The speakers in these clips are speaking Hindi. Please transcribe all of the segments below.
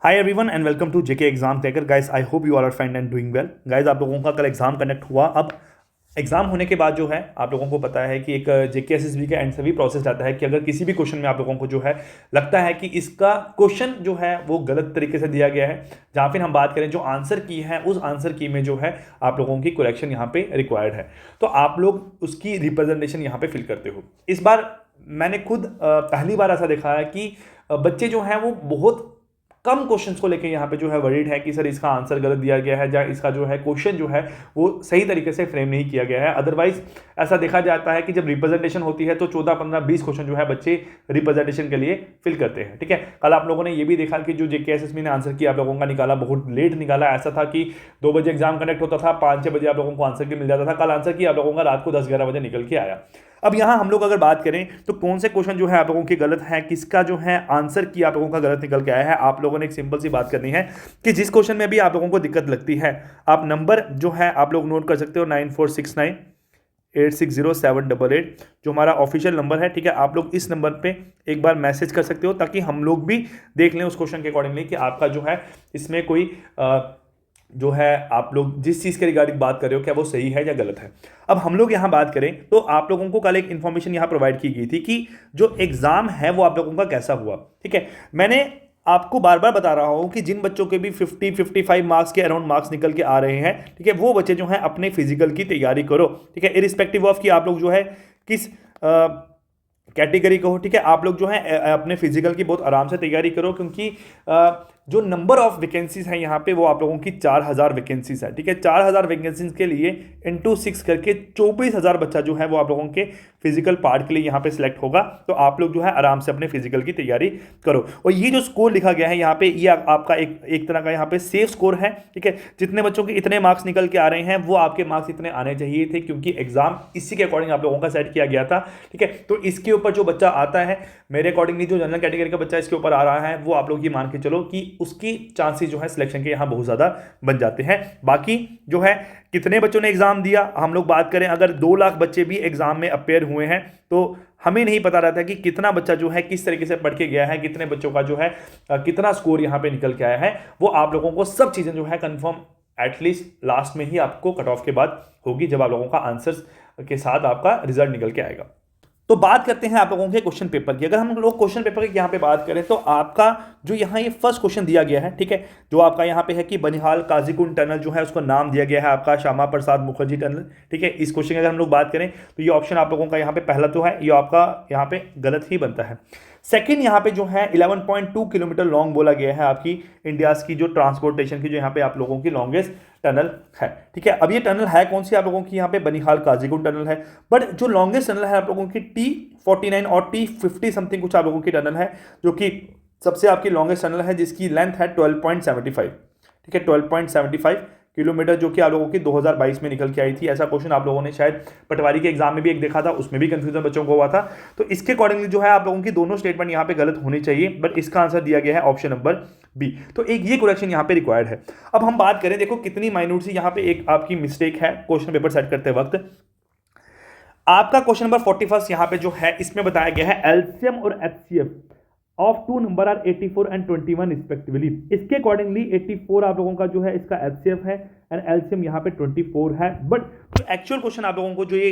Hi everyone and welcome to JK exam taker guys. I hope you are fine and doing well guys. आप लोगों का कल एग्जाम कंडक्ट हुआ। अब एग्जाम होने के बाद जो है आप लोगों को पता है कि एक जेके एसएसबी का एंड से भी प्रोसेस रहता है कि अगर किसी भी क्वेश्चन में आप लोगों को जो है लगता है कि इसका क्वेश्चन जो है वो गलत तरीके से दिया गया है, जहाँ फिर हम बात करें जो आंसर की है उस आंसर की में जो है आप लोगों की करेक्शन यहाँ पे रिक्वायर्ड है, तो आप लोग उसकी रिप्रेजेंटेशन यहाँ पे फिल करते हो। इस बार मैंने खुद पहली बार ऐसा देखा है कि बच्चे जो हैं वो बहुत कम क्वेश्चंस को लेके यहाँ पे जो है वरीड है कि सर इसका आंसर गलत दिया गया है या इसका जो है क्वेश्चन जो है वो सही तरीके से फ्रेम नहीं किया गया है। अदरवाइज ऐसा देखा जाता है कि जब रिप्रेजेंटेशन होती है तो 14 15 20 क्वेश्चन जो है बच्चे रिप्रेजेंटेशन के लिए फिल करते हैं। ठीक है, कल आप लोगों ने ये भी देखा कि जो जेकेएसएसबी ने आंसर किया आप लोगों का निकाला बहुत लेट निकाला। ऐसा था कि 2 बजे एग्जाम कंडक्ट होता था, 5 6 बजे आप लोगों को आंसर की मिल जाता था। कल आंसर की आप लोगों का रात को 10 11 बजे निकल के आया। अब यहाँ हम लोग अगर बात करें तो कौन से क्वेश्चन जो है आप लोगों के गलत है, किसका जो है आंसर की आप लोगों का गलत निकल के आया है। आप लोगों ने एक सिंपल सी बात करनी है कि जिस क्वेश्चन में भी आप लोगों को दिक्कत लगती है आप नंबर जो है आप लोग नोट कर सकते हो 9469860788 जो हमारा ऑफिशियल नंबर है। ठीक है, आप लोग इस नंबर पे एक बार मैसेज कर सकते हो ताकि हम लोग भी देख लें उस क्वेश्चन के अकॉर्डिंगली कि आपका जो है इसमें कोई जो है आप लोग जिस चीज़ के रिगार्डिंग बात कर रहे हो क्या वो सही है या गलत है। अब हम लोग यहाँ बात करें तो आप लोगों को कल एक इन्फॉर्मेशन यहाँ प्रोवाइड की गई थी कि जो एग्ज़ाम है वो आप लोगों का कैसा हुआ। ठीक है, मैंने आपको बार बार बता रहा हूँ कि जिन बच्चों के भी 50-55 मार्क्स के अराउंड मार्क्स निकल के आ रहे हैं, ठीक है, वो बच्चे जो हैं अपने फिजिकल की तैयारी करो। ठीक है, इरिस्पेक्टिव ऑफ कि आप लोग जो है किस कैटेगरी का हो। ठीक है, आप लोग जो है अपने फिजिकल की बहुत आराम से तैयारी करो क्योंकि जो नंबर ऑफ वैकेंसीज हैं यहाँ पे वो आप लोगों की 4000 वैकेंसीज है। ठीक है, 4000 वैकेंसीज के लिए इंटू 6 करके 24000 बच्चा जो है वो आप लोगों के फिजिकल पार्ट के लिए यहाँ पे सिलेक्ट होगा। तो आप लोग जो है आराम से अपने फिजिकल की तैयारी करो। और ये जो स्कोर लिखा गया है यहाँ पे ये आपका एक तरह का यहाँ पे सेफ स्कोर है। ठीक है, जितने बच्चों के इतने मार्क्स निकल के आ रहे हैं वो आपके मार्क्स इतने आने चाहिए थे क्योंकि एग्जाम इसी के अकॉर्डिंग आप लोगों का सेट किया गया था। ठीक है, तो इसके ऊपर जो बच्चा आता है मेरे अकॉर्डिंगली जो जनरल कैटेगरी का बच्चा इसके ऊपर आ रहा है वो आप लोग ये मान के चलो कि उसकी चांसेस जो है सिलेक्शन के यहाँ बहुत ज़्यादा बन जाते हैं। बाकी जो है कितने बच्चों ने एग्जाम दिया हम लोग बात करें, अगर 2 लाख बच्चे भी एग्जाम में अपेयर हुए हैं तो हमें नहीं पता रहता कि कितना बच्चा जो है किस तरीके से पढ़ के गया है, कितने बच्चों का जो है कितना स्कोर यहाँ पे निकल के आया है। वो आप लोगों को सब चीज़ें जो है कंफर्म एटलीस्ट लास्ट में ही आपको कट ऑफ के बाद होगी जब आप लोगों का आंसर्स के साथ आपका रिजल्ट निकल के आएगा। तो बात करते हैं आप लोगों के क्वेश्चन पेपर की। अगर हम लोग क्वेश्चन पेपर की यहाँ पे बात करें तो आपका जो यहाँ ये फर्स्ट क्वेश्चन दिया गया है, ठीक है, जो आपका यहाँ पे है कि बनिहाल काजीकुंड टनल जो है उसका नाम दिया गया है आपका श्यामा प्रसाद मुखर्जी टनल। ठीक है, इस क्वेश्चन की अगर हम लोग बात करें तो ये ऑप्शन आप लोगों का यहाँ पे पहला तो है ये आपका यहाँ पे गलत ही बनता है। सेकंड यहाँ पे जो है 11.2 किलोमीटर लॉन्ग बोला गया है आपकी इंडियाज की जो ट्रांसपोर्टेशन की जो यहाँ पे आप लोगों की लॉन्गेस्ट टनल है। ठीक है, अब ये टनल है कौन सी आप लोगों की यहाँ पे बनिहाल काजीकुंड टनल है, बट जो लॉन्गेस्ट टनल है आप लोगों की T49 और T50 समथिंग कुछ आप लोगों की टनल है जो कि सबसे आपकी लॉन्गेस्ट टनल है जिसकी लेंथ है 12.75। ठीक है, 12.75 किलोमीटर जो कि आप लोगों की 2022 में निकल के आई थी। ऐसा क्वेश्चन आप लोगों ने शायद पटवारी के एग्जाम में भी एक देखा था, उसमें भी कंफ्यूजन बच्चों को हुआ था। तो इसके अकॉर्डिंगली जो है आप लोगों की दोनों स्टेटमेंट यहाँ पे गलत होनी चाहिए, बट इसका आंसर दिया गया है ऑप्शन नंबर बी। तो एक ये करेक्शन यहाँ पे रिक्वायर्ड है। अब हम बात करें, देखो कितनी माइन्यूट सी यहाँ पे एक आपकी मिस्टेक है क्वेश्चन पेपर सेट करते वक्त। आपका क्वेश्चन नंबर 41 यहाँ पे जो है इसमें बताया गया है एलसीएम और HCF of two number are 84 and 21 respectively. इसके अकॉर्डिंगली 84 आप लोगों का जो है इसका एचसीएफ है एंड एलसीएम यहाँ पे 24 है। बट जो एक्चुअल क्वेश्चन आप लोगों को जो ये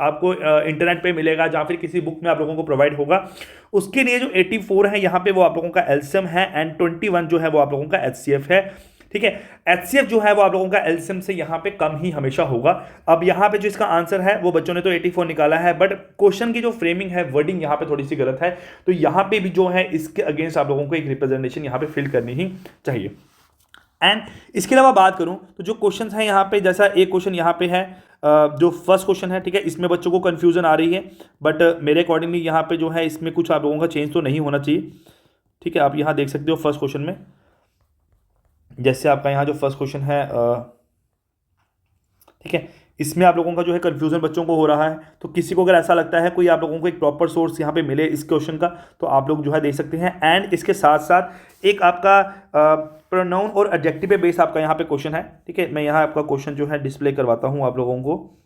आपको इंटरनेट पे मिलेगा या फिर किसी बुक में आप लोगों को प्रोवाइड होगा उसके लिए जो 84 है यहाँ पे वो आप लोगों का एलसीएम है एंड 21 जो है वो आप लोगों का एचसीएफ है। ठीक है, एचसीएफ जो है वो आप लोगों का एलसीएम से यहाँ पे कम ही हमेशा होगा। अब यहाँ पे जो इसका आंसर है वो बच्चों ने तो 84 निकाला है, बट क्वेश्चन की जो फ्रेमिंग है वर्डिंग यहाँ पे थोड़ी सी गलत है। तो यहाँ पे भी जो है इसके अगेंस्ट आप लोगों को एक रिप्रेजेंटेशन यहाँ पे फिल करनी ही चाहिए। एंड इसके अलावा बात करूं तो जो क्वेश्चन है यहाँ पे, जैसा एक क्वेश्चन यहाँ पे है जो फर्स्ट क्वेश्चन है, ठीक है, इसमें बच्चों को कंफ्यूजन आ रही है, बट मेरे अकॉर्डिंगली यहाँ पे जो है इसमें कुछ आप लोगों का चेंज तो नहीं होना चाहिए। ठीक है, आप यहाँ देख सकते हो फर्स्ट क्वेश्चन में जैसे आपका यहाँ जो फर्स्ट क्वेश्चन है ठीक है, इसमें आप लोगों का जो है कंफ्यूजन बच्चों को हो रहा है। तो किसी को अगर ऐसा लगता है कोई आप लोगों को एक प्रॉपर सोर्स यहाँ पे मिले इस क्वेश्चन का तो आप लोग जो है देख सकते हैं। एंड इसके साथ साथ एक आपका प्रोनाउन और एडजेक्टिव पे बेस आपका यहाँ पे क्वेश्चन है। ठीक है, मैं यहाँ आपका क्वेश्चन जो है डिस्प्ले करवाता हूँ आप लोगों को।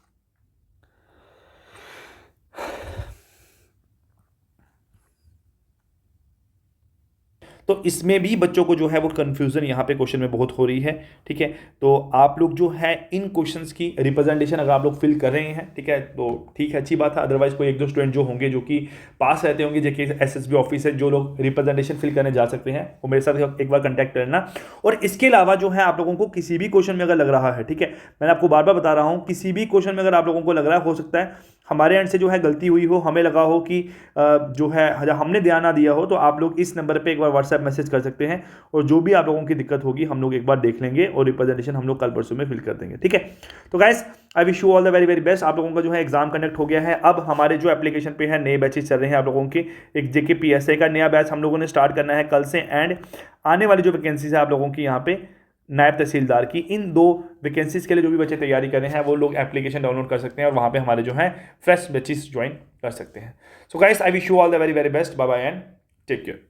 तो इसमें भी बच्चों को जो है वो कन्फ्यूज़न यहाँ पे क्वेश्चन में बहुत हो रही है, ठीक है। तो आप लोग जो है इन क्वेश्चंस की रिप्रेजेंटेशन अगर आप लोग फिल कर रहे हैं, ठीक है, तो ठीक है, अच्छी बात है। अदरवाइज कोई एक दो स्टूडेंट जो होंगे जो कि पास रहते होंगे जेके एसएसबी ऑफिस है, जो लोग रिप्रेजेंटेशन फिल करने जा सकते हैं, वो मेरे साथ एक बार कंटेक्ट करना। और इसके अलावा जो है आप लोगों को किसी भी क्वेश्चन में अगर लग रहा है, ठीक है, मैंने आपको बार बार बता रहा हूँ, किसी भी क्वेश्चन में अगर आप लोगों को लग रहा है, हो सकता है हमारे एंड से जो है गलती हुई हो, हमें लगा हो कि जो है हमने ध्यान ना दिया हो, तो आप लोग इस नंबर पे एक बार व्हाट्सएप मैसेज कर सकते हैं और जो भी आप लोगों की दिक्कत होगी हम लोग एक बार देख लेंगे और रिप्रेजेंटेशन हम लोग कल परसों में फिल कर देंगे, ठीक है। तो guys I wish you all the very very best. आप लोगों का जो है एग्जाम कंडक्ट हो गया है। अब हमारे जो एप्लीकेशन पे है नए बैचेस चल रहे हैं आप लोगों के। एक जेके पीएसए का नया बैच हम लोगों ने स्टार्ट करना है कल से, एंड आने वाली जो वैकेंसीज है आप लोगों की यहाँ पे नायब तहसीलदार की, इन 2 वैकेंसीज के लिए जो भी बच्चे तैयारी कर रहे हैं वो लोग एप्लीकेशन डाउनलोड कर सकते हैं और वहाँ पे हमारे जो है फ्रेश बैचेस ज्वाइन कर सकते हैं। So guys I wish you all the very very best. Bye bye and take care.